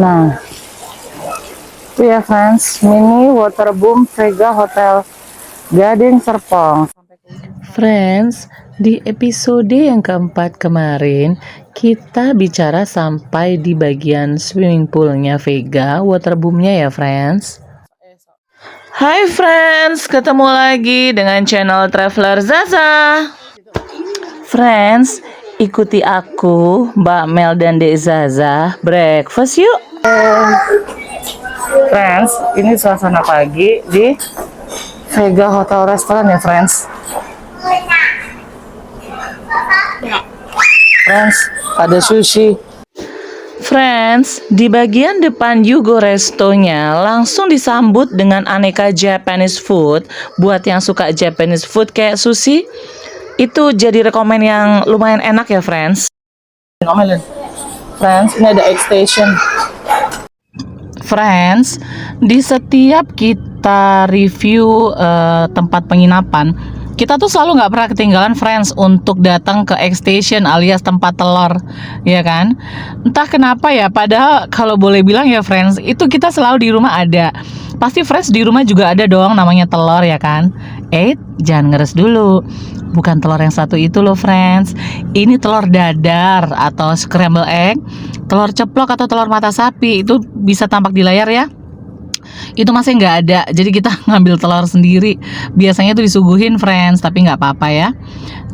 Nah, itu ya friends, mini waterboom Vega Hotel Gading Serpong. Friends, di episode yang keempat kemarin kita bicara sampai di bagian swimming poolnya Vega, waterboomnya ya friends. Hai friends, ketemu lagi dengan channel Traveler Zaza. Friends, ikuti aku, Mbak Mel dan Dek Zaza breakfast yuk. Friends, ini suasana pagi di Vega Hotel Restoran ya friends. Friends, ada sushi. Friends, di bagian depan Yugo Restonya langsung disambut dengan aneka Japanese food. Buat yang suka Japanese food kayak sushi, itu jadi rekomen yang lumayan enak ya friends. Friends, ini ada egg station. Friends, di setiap kita review tempat penginapan, kita tuh selalu nggak pernah ketinggalan friends untuk datang ke egg station alias tempat telur, ya kan? Entah kenapa ya, padahal kalau boleh bilang ya friends, itu kita selalu di rumah ada. Pasti friends di rumah juga ada dong namanya telur ya kan? Jangan ngeres dulu. Bukan telur yang satu itu loh friends. Ini telur dadar atau scramble egg, telur ceplok atau telur mata sapi. Itu bisa tampak di layar ya. Itu masih nggak ada, jadi kita ngambil telur sendiri. Biasanya tuh disuguhin friends, tapi nggak apa-apa ya,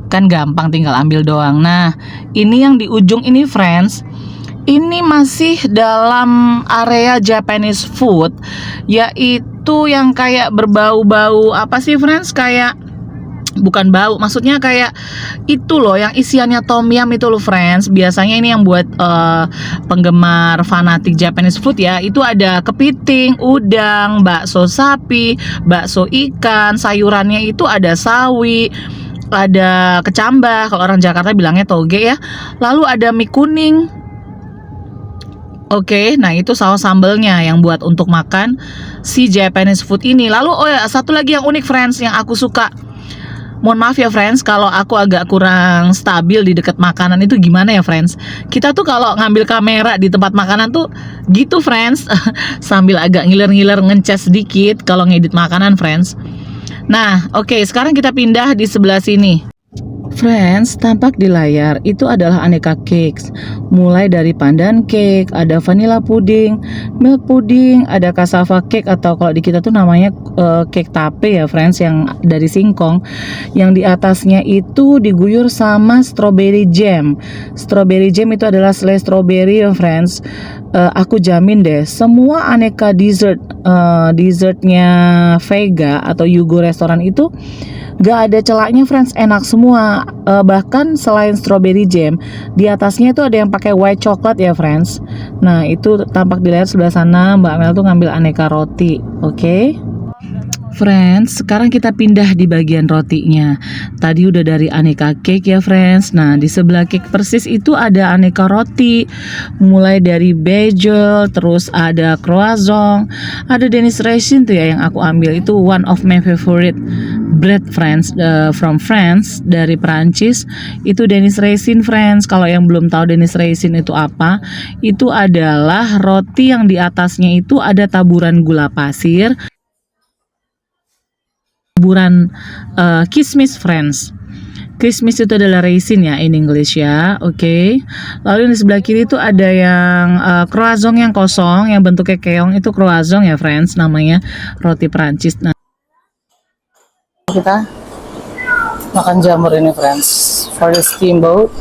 kan gampang tinggal ambil doang. Nah, ini yang di ujung ini friends, ini masih dalam area Japanese food, yaitu yang kayak berbau-bau apa sih friends, kayak bukan bau, maksudnya kayak itu loh yang isiannya tom yum itu loh friends. Biasanya ini yang buat penggemar fanatik Japanese food ya, itu ada kepiting, udang, bakso sapi, bakso ikan, sayurannya itu ada sawi, ada kecambah, kalau orang Jakarta bilangnya toge ya, lalu ada mie kuning. Oke, nah itu saus sambelnya yang buat untuk makan si Japanese food ini. Lalu oh ya, satu lagi yang unik friends yang aku suka. Mohon maaf ya friends kalau aku agak kurang stabil di dekat makanan itu, gimana ya friends. Kita tuh kalau ngambil kamera di tempat makanan tuh gitu friends, sambil agak ngiler-ngiler ngecas sedikit kalau ngedit makanan friends. Nah oke, sekarang kita pindah di sebelah sini. Friends, tampak di layar itu adalah aneka cakes. Mulai dari pandan cake, ada vanilla pudding, milk pudding, ada cassava cake atau kalau di kita tuh namanya cake tape ya friends, yang dari singkong. Yang di atasnya itu diguyur sama strawberry jam. Strawberry jam itu adalah selai strawberry ya friends. Aku jamin deh semua aneka dessertnya Vega atau Yugo Restoran itu gak ada celaknya friends, enak semua. Bahkan selain strawberry jam, di atasnya itu ada yang pakai white chocolate ya friends. Nah itu tampak di layar sebelah sana. Mbak Mel tuh ngambil aneka roti. Oke friends, sekarang kita pindah di bagian rotinya. Tadi udah dari aneka cake ya friends. Nah di sebelah cake persis itu ada aneka roti, mulai dari bagel, terus ada croissant, ada Danish raisin tuh ya yang aku ambil. Itu one of my favorite bread friends, from France, dari Perancis. Itu Danish raisin friends. Kalau yang belum tahu Danish raisin itu apa, itu adalah roti yang di atasnya itu ada taburan gula pasir, taburan kismis friends. Kismis itu adalah raisin ya in English ya. Oke. Lalu di sebelah kiri itu ada yang croissant yang kosong yang bentuknya keong, itu croissant ya friends, namanya roti Perancis. Nah kita makan jamur ini friends, for the steamboat.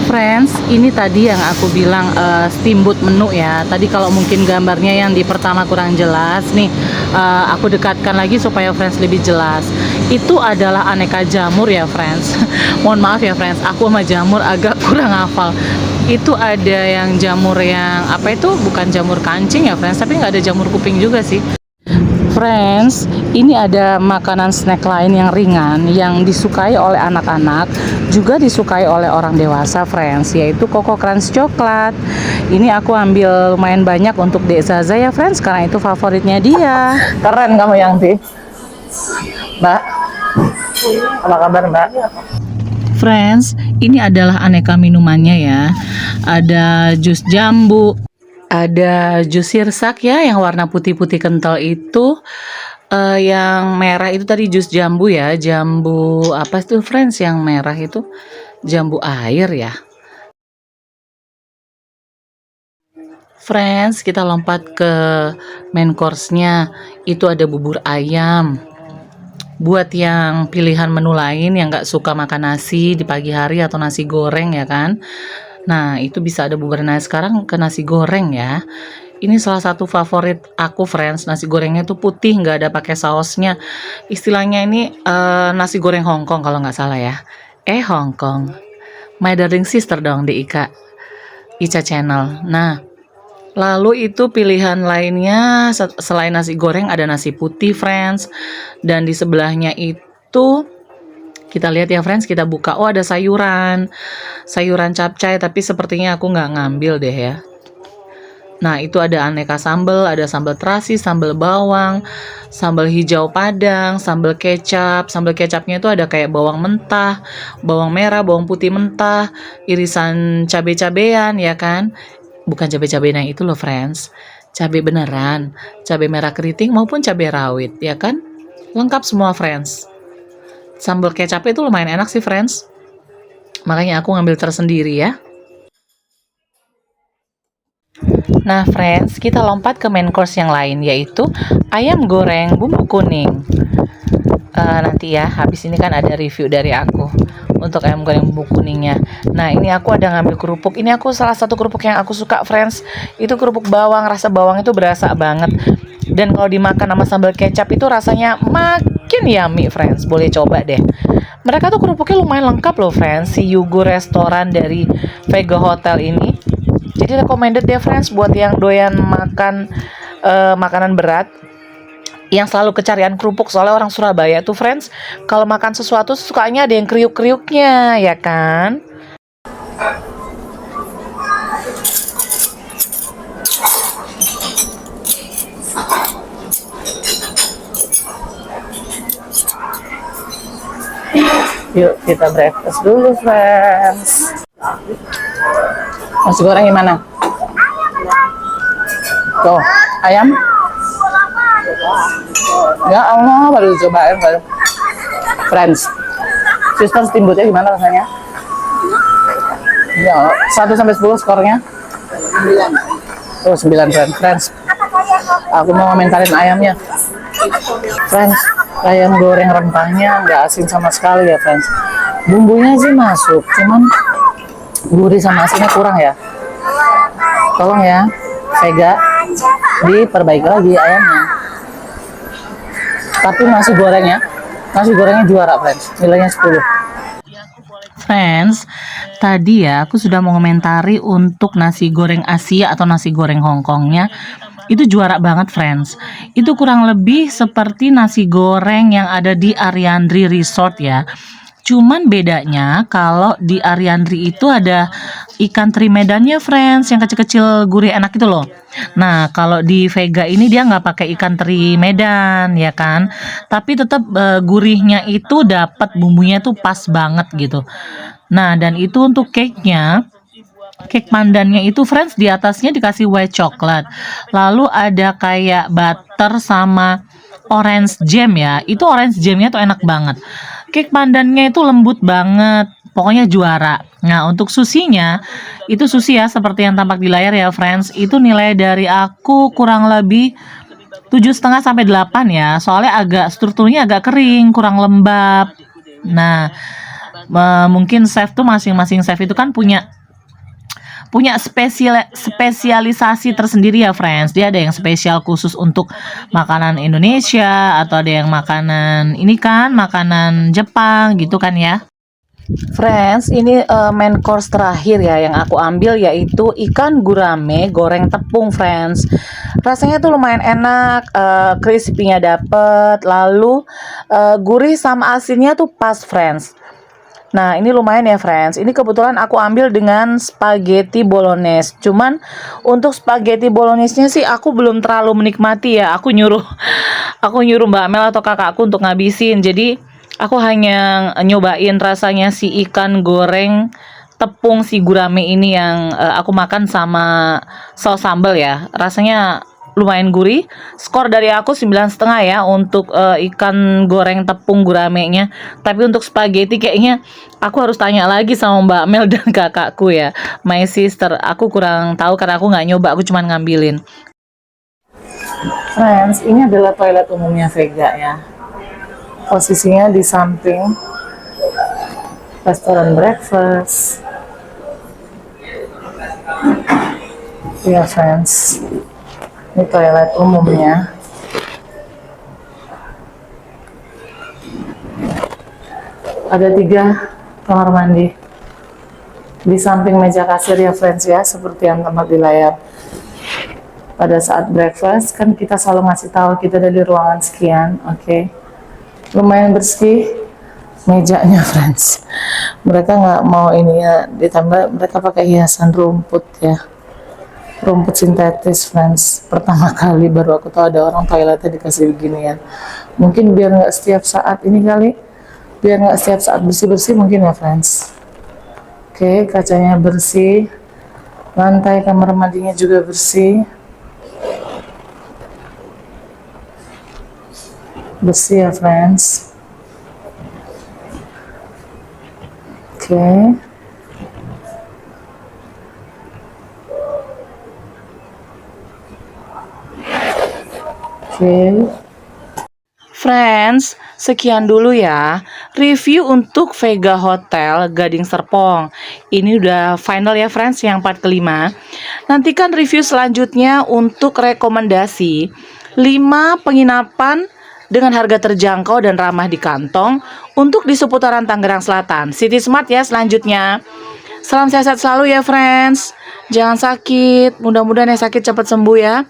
Friends, ini tadi yang aku bilang steamboat menu ya. Tadi kalau mungkin gambarnya yang di pertama kurang jelas nih, aku dekatkan lagi supaya friends lebih jelas. Itu adalah aneka jamur ya friends. Mohon maaf ya friends, aku sama jamur agak kurang hafal. Itu ada yang jamur yang apa itu, bukan jamur kancing ya friends, tapi nggak ada jamur kuping juga sih. Friends, ini ada makanan snack lain yang ringan yang disukai oleh anak-anak, juga disukai oleh orang dewasa friends, yaitu Coco Crunch coklat. Ini aku ambil lumayan banyak untuk Dek Zaza ya friends, karena itu favoritnya dia. Keren kamu Yangti. Mbak, apa kabar Mbak? Friends, ini adalah aneka minumannya ya. Ada jus jambu, Ada jus sirsak ya, yang warna putih-putih kental itu. Yang merah itu tadi jus jambu ya, jambu apa itu friends yang merah itu? Jambu air ya. Friends, kita lompat ke main course-nya. Itu ada bubur ayam. Buat yang pilihan menu lain yang nggak suka makan nasi di pagi hari atau nasi goreng ya kan. Nah, itu bisa ada bubur. Nah, sekarang ke nasi goreng ya. Ini salah satu favorit aku, friends. Nasi gorengnya tuh putih, nggak ada pakai sausnya. Istilahnya ini nasi goreng Hongkong kalau nggak salah ya. Hongkong. My darling sister dong di Ica Channel. Nah, lalu itu pilihan lainnya selain nasi goreng ada nasi putih, friends. Dan di sebelahnya itu kita lihat ya, friends, kita buka. Oh, ada sayuran. Sayuran capcay, tapi sepertinya aku nggak ngambil deh ya. Nah, itu ada aneka sambal, ada sambal terasi, sambal bawang, sambal hijau padang, sambal kecap. Sambal kecapnya itu ada kayak bawang mentah, bawang merah, bawang putih mentah, irisan cabai-cabean ya kan. Bukan cabai-cabean yang itu loh, friends. Cabai beneran, cabai merah keriting maupun cabai rawit ya kan. Lengkap semua, friends. Sambal kecap itu lumayan enak sih, friends. Makanya aku ngambil tersendiri ya. Nah, friends, kita lompat ke main course yang lain, yaitu ayam goreng bumbu kuning. Nanti ya, habis ini kan ada review dari aku untuk ayam goreng bumbu kuningnya. Nah, ini aku ada ngambil kerupuk. Ini aku salah satu kerupuk yang aku suka, friends. Itu kerupuk bawang, rasa bawang itu berasa banget. Dan kalau dimakan sama sambal kecap itu rasanya makin yummy, friends. Boleh coba deh. Mereka tuh kerupuknya lumayan lengkap loh, friends. Si Yugo restoran dari Vega Hotel ini. Jadi recommended deh, friends, buat yang doyan makan makanan berat, yang selalu kecarian kerupuk. Soalnya orang Surabaya tuh, friends, kalau makan sesuatu sukanya ada yang kriuk-kriuknya, ya kan? Yuk kita breakfast dulu, friends. Nasi goreng gimana? Tuh, ayam? Ya Allah, baru cobain baru. Friends, sister steamboatnya gimana rasanya? Ya, 1 sampai 10 skornya? 9. Oh, 9, friends. Aku mau komentarin ayamnya. Friends, ayam goreng rempahnya nggak asin sama sekali ya, friends. Bumbunya sih masuk, cuman gurih sama asinnya kurang ya. Tolong ya, Vega, diperbaiki lagi ayamnya. Tapi nasi gorengnya juara, friends. Nilainya 10. Friends, tadi ya aku sudah mengomentari untuk nasi goreng Asia atau nasi goreng Hongkongnya. Itu juara banget, friends. Itu kurang lebih seperti nasi goreng yang ada di Ariandri Resort ya. Cuman bedanya kalau di Ariandri itu ada ikan teri medannya, friends, yang kecil-kecil gurih enak itu loh. Nah, kalau di Vega ini dia nggak pakai ikan teri medan ya kan, tapi tetap gurihnya itu dapat, bumbunya tuh pas banget gitu. Nah, dan itu untuk cake-nya. Cake pandannya itu, friends, di atasnya dikasih white chocolate. Lalu ada kayak butter sama orange jam ya. Itu orange jamnya tuh enak banget. Cake pandannya itu lembut banget. Pokoknya juara. Nah, untuk susinya, itu sushi ya seperti yang tampak di layar ya, friends. Itu nilai dari aku kurang lebih 7,5 sampai 8 ya. Soalnya strukturnya agak kering, kurang lembab. Nah, mungkin chef tuh masing-masing chef itu kan punya spesialisasi tersendiri ya, friends. Dia ada yang spesial khusus untuk makanan Indonesia, atau ada yang makanan ini kan makanan Jepang gitu kan ya. Friends, ini main course terakhir ya yang aku ambil, yaitu ikan gurame goreng tepung, friends. Rasanya tuh lumayan enak, crispy-nya dapet, lalu gurih sama asinnya tuh pas, friends. Nah, ini lumayan ya, friends. Ini kebetulan aku ambil dengan spaghetti bolognese. Cuman untuk spaghetti bolognese-nya sih aku belum terlalu menikmati ya. Aku nyuruh Mbak Mel atau kakakku untuk ngabisin. Jadi aku hanya nyobain rasanya si ikan goreng tepung si gurame ini yang aku makan sama saus sambal ya. Rasanya lumayan gurih. Skor dari aku 9,5 ya untuk ikan goreng tepung guramenya. Tapi untuk spaghetti kayaknya aku harus tanya lagi sama Mbak Mel dan kakakku ya, my sister. Aku kurang tahu karena aku nggak nyoba, aku cuma ngambilin. Friends, ini adalah toilet umumnya Vega ya. Posisinya di samping restoran breakfast. Ya friends, ini toilet umumnya. Ada 3 kamar mandi di samping meja kasir ya friends ya, seperti yang tampak di layar. Pada saat breakfast kan kita selalu ngasih tahu kita dari ruangan sekian, oke. Lumayan bersih mejanya friends. Mereka nggak mau ini ya, ditambah mereka pakai hiasan rumput ya, rumput sintetis friends. Pertama kali baru aku tahu ada orang toiletnya dikasih beginian. Mungkin biar nggak setiap saat ini kali, biar nggak setiap saat bersih-bersih mungkin ya friends. Oke, kacanya bersih, lantai kamar mandinya juga bersih, bersih ya friends. Oke. Friends, sekian dulu ya review untuk Vega Hotel Gading Serpong. Ini udah final ya friends, yang part kelima. Nantikan review selanjutnya untuk rekomendasi 5 penginapan dengan harga terjangkau dan ramah di kantong untuk di seputaran Tangerang Selatan. City Smart ya selanjutnya. Salam sehat selalu ya friends. Jangan sakit, mudah-mudahan yang sakit cepat sembuh ya.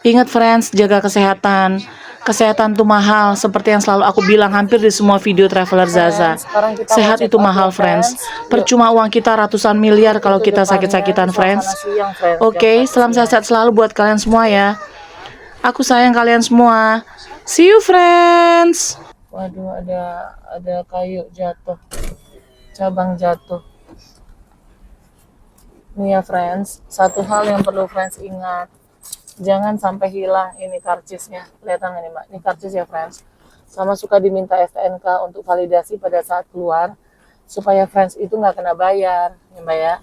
Ingat friends, jaga kesehatan. Kesehatan tuh mahal, seperti yang selalu aku bilang hampir di semua video Traveler Zaza. Sehat itu mahal friends. Percuma uang kita ratusan miliar kalau kita sakit-sakitan friends. Oke, salam sehat selalu buat kalian semua ya. Aku sayang kalian semua. See you friends. Waduh, ada kayu jatuh, cabang jatuh. Nih ya friends, satu hal yang perlu friends ingat, jangan sampai hilang ini karcisnya. Lihat tangan ini mbak, ini karcis ya friends. Sama suka diminta STNK untuk validasi pada saat keluar, supaya friends itu nggak kena bayar, ya mbak ya.